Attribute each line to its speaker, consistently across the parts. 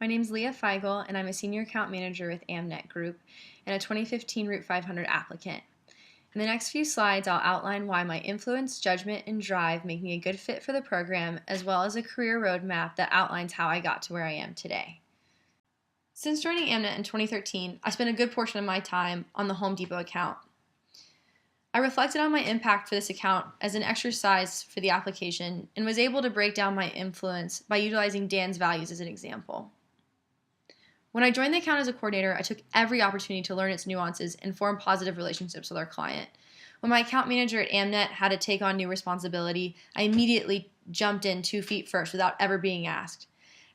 Speaker 1: My name is Leah Feigel, and I'm a Senior Account Manager with Amnet Group and a 2015 Route 500 applicant. In the next few slides, I'll outline why my influence, judgment, and drive make me a good fit for the program, as well as a career roadmap that outlines how I got to where I am today. Since joining Amnet in 2013, I spent a good portion of my time on the Home Depot account. I reflected on my impact for this account as an exercise for the application and was able to break down my influence by utilizing Dan's values as an example. When I joined the account as a coordinator, I took every opportunity to learn its nuances and form positive relationships with our client. When my account manager at Amnet had to take on new responsibility, I immediately jumped in 2 feet first without ever being asked.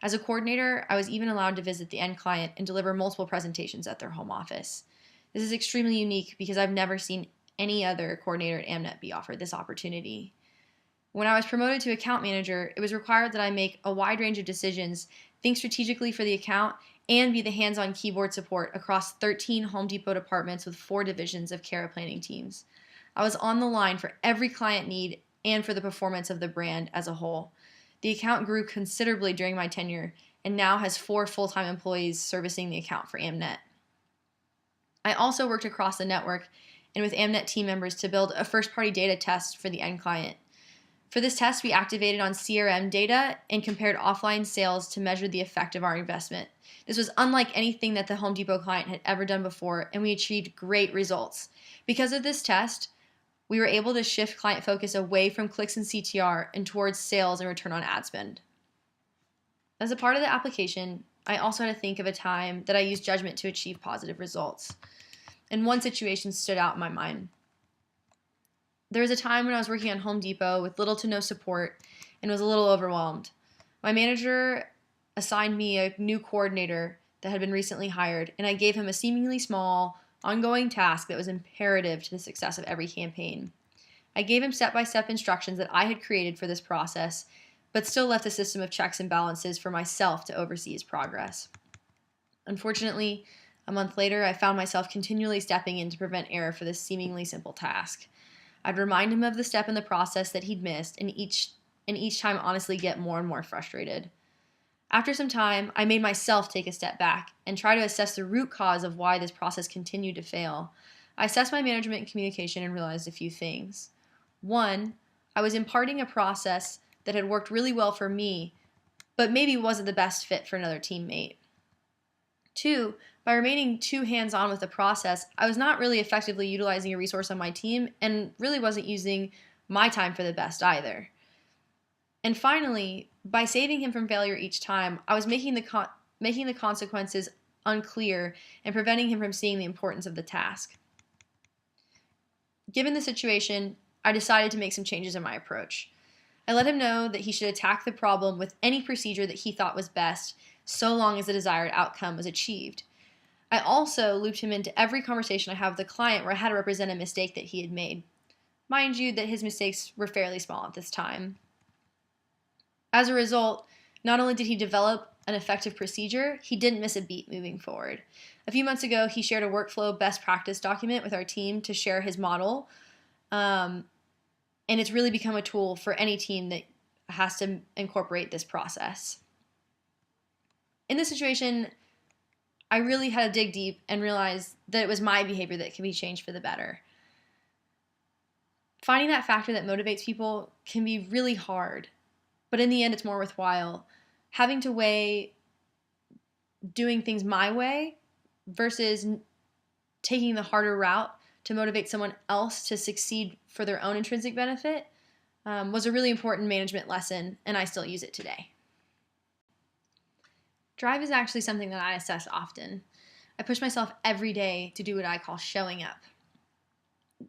Speaker 1: As a coordinator, I was even allowed to visit the end client and deliver multiple presentations at their home office. This is extremely unique because I've never seen any other coordinator at Amnet be offered this opportunity. When I was promoted to account manager, it was required that I make a wide range of decisions, think strategically for the account, and be the hands-on keyboard support across 13 Home Depot departments with 4 divisions of care planning teams. I was on the line for every client need and for the performance of the brand as a whole. The account grew considerably during my tenure and now has 4 full-time employees servicing the account for Amnet. I also worked across the network and with Amnet team members to build a first-party data test for the end client. For this test, we activated on CRM data and compared offline sales to measure the effect of our investment. This was unlike anything that the Home Depot client had ever done before, and we achieved great results. Because of this test, we were able to shift client focus away from clicks and CTR and towards sales and return on ad spend. As a part of the application, I also had to think of a time that I used judgment to achieve positive results. And one situation stood out in my mind. There was a time when I was working on Home Depot with little to no support and was a little overwhelmed. My manager assigned me a new coordinator that had been recently hired, and I gave him a seemingly small, ongoing task that was imperative to the success of every campaign. I gave him step-by-step instructions that I had created for this process, but still left a system of checks and balances for myself to oversee his progress. Unfortunately, a month later, I found myself continually stepping in to prevent error for this seemingly simple task. I'd remind him of the step in the process that he'd missed, and each time honestly get more and more frustrated. After some time, I made myself take a step back and try to assess the root cause of why this process continued to fail. I assessed my management and communication and realized a few things. 1, I was imparting a process that had worked really well for me, but maybe wasn't the best fit for another teammate. 2, by remaining too hands-on with the process, I was not really effectively utilizing a resource on my team and really wasn't using my time for the best either. And finally, by saving him from failure each time, I was making the consequences unclear and preventing him from seeing the importance of the task. Given the situation, I decided to make some changes in my approach. I let him know that he should attack the problem with any procedure that he thought was best, so long as the desired outcome was achieved. I also looped him into every conversation I have with the client where I had to represent a mistake that he had made. Mind you, that his mistakes were fairly small at this time. As a result, not only did he develop an effective procedure, he didn't miss a beat moving forward. A few months ago, he shared a workflow best practice document with our team to share his model, and it's really become a tool for any team that has to incorporate this process. In this situation, I really had to dig deep and realize that it was my behavior that could be changed for the better. Finding that factor that motivates people can be really hard, but in the end, it's more worthwhile. Having to weigh doing things my way versus taking the harder route to motivate someone else to succeed for their own intrinsic benefit was a really important management lesson, and I still use it today. Drive is actually something that I assess often. I push myself every day to do what I call showing up.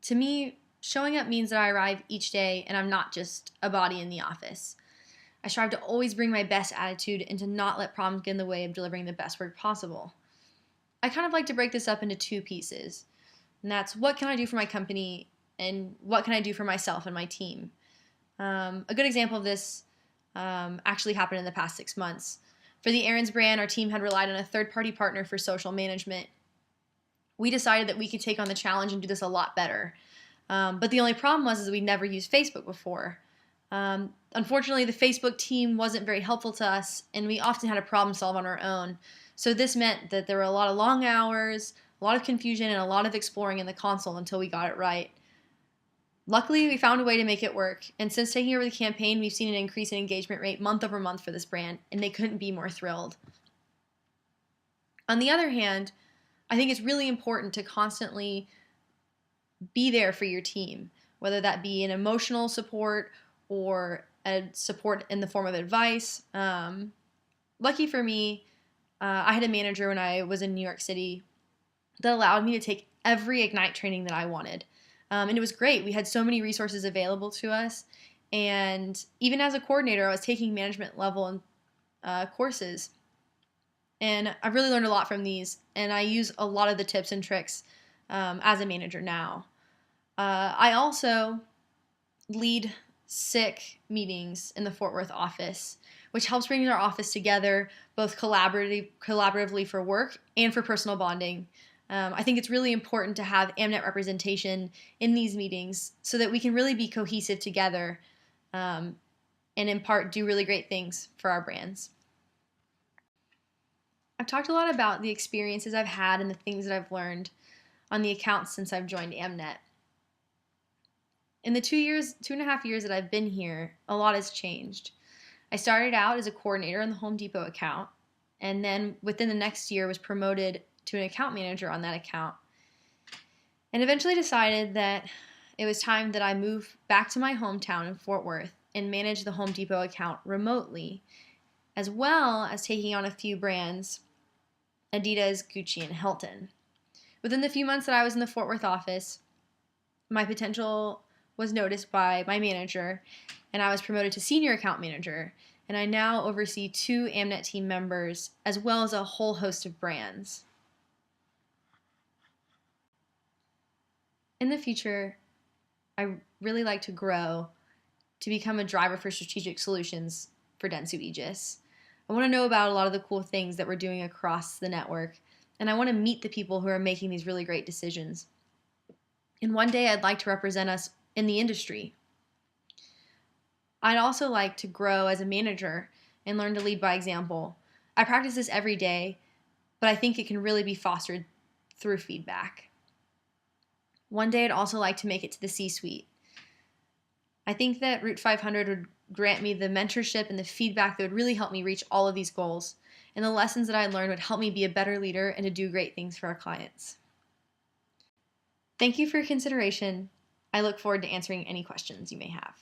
Speaker 1: To me, showing up means that I arrive each day and I'm not just a body in the office. I strive to always bring my best attitude and to not let problems get in the way of delivering the best work possible. I kind of like to break this up into 2 pieces, and that's what can I do for my company and what can I do for myself and my team. A good example of this actually happened in the past 6 months. For the Aaron's brand, our team had relied on a third-party partner for social management. We decided that we could take on the challenge and do this a lot better. But the only problem was we'd never used Facebook before. Unfortunately, the Facebook team wasn't very helpful to us, and we often had to problem solve on our own. So this meant that there were a lot of long hours, a lot of confusion, and a lot of exploring in the console until we got it right. Luckily, we found a way to make it work, and since taking over the campaign, we've seen an increase in engagement rate month over month for this brand, and they couldn't be more thrilled. On the other hand, I think it's really important to constantly be there for your team, whether that be an emotional support or a support in the form of advice. Lucky for me, I had a manager when I was in New York City that allowed me to take every Ignite training that I wanted. And it was great. We had so many resources available to us. And even as a coordinator, I was taking management level courses. And I really learned a lot from these. And I use a lot of the tips and tricks as a manager now. I also lead SICK meetings in the Fort Worth office, which helps bring our office together both collaboratively for work and for personal bonding. I think it's really important to have AmNet representation in these meetings so that we can really be cohesive together and in part do really great things for our brands. I've talked a lot about the experiences I've had and the things that I've learned on the accounts since I've joined AmNet. In the 2.5 years that I've been here, a lot has changed. I started out as a coordinator on the Home Depot account, and then within the next year was promoted to an account manager on that account, and eventually decided that it was time that I move back to my hometown in Fort Worth and manage the Home Depot account remotely, as well as taking on a few brands, Adidas, Gucci, and Hilton. Within the few months that I was in the Fort Worth office, my potential was noticed by my manager, and I was promoted to senior account manager, and I now oversee 2 AmNet team members as well as a whole host of brands. In the future, I really like to grow to become a driver for strategic solutions for Dentsu Aegis. I want to know about a lot of the cool things that we're doing across the network, and I want to meet the people who are making these really great decisions. And one day I'd like to represent us in the industry. I'd also like to grow as a manager and learn to lead by example. I practice this every day, but I think it can really be fostered through feedback. One day I'd also like to make it to the C-suite. I think that Route 500 would grant me the mentorship and the feedback that would really help me reach all of these goals, and the lessons that I learned would help me be a better leader and to do great things for our clients. Thank you for your consideration. I look forward to answering any questions you may have.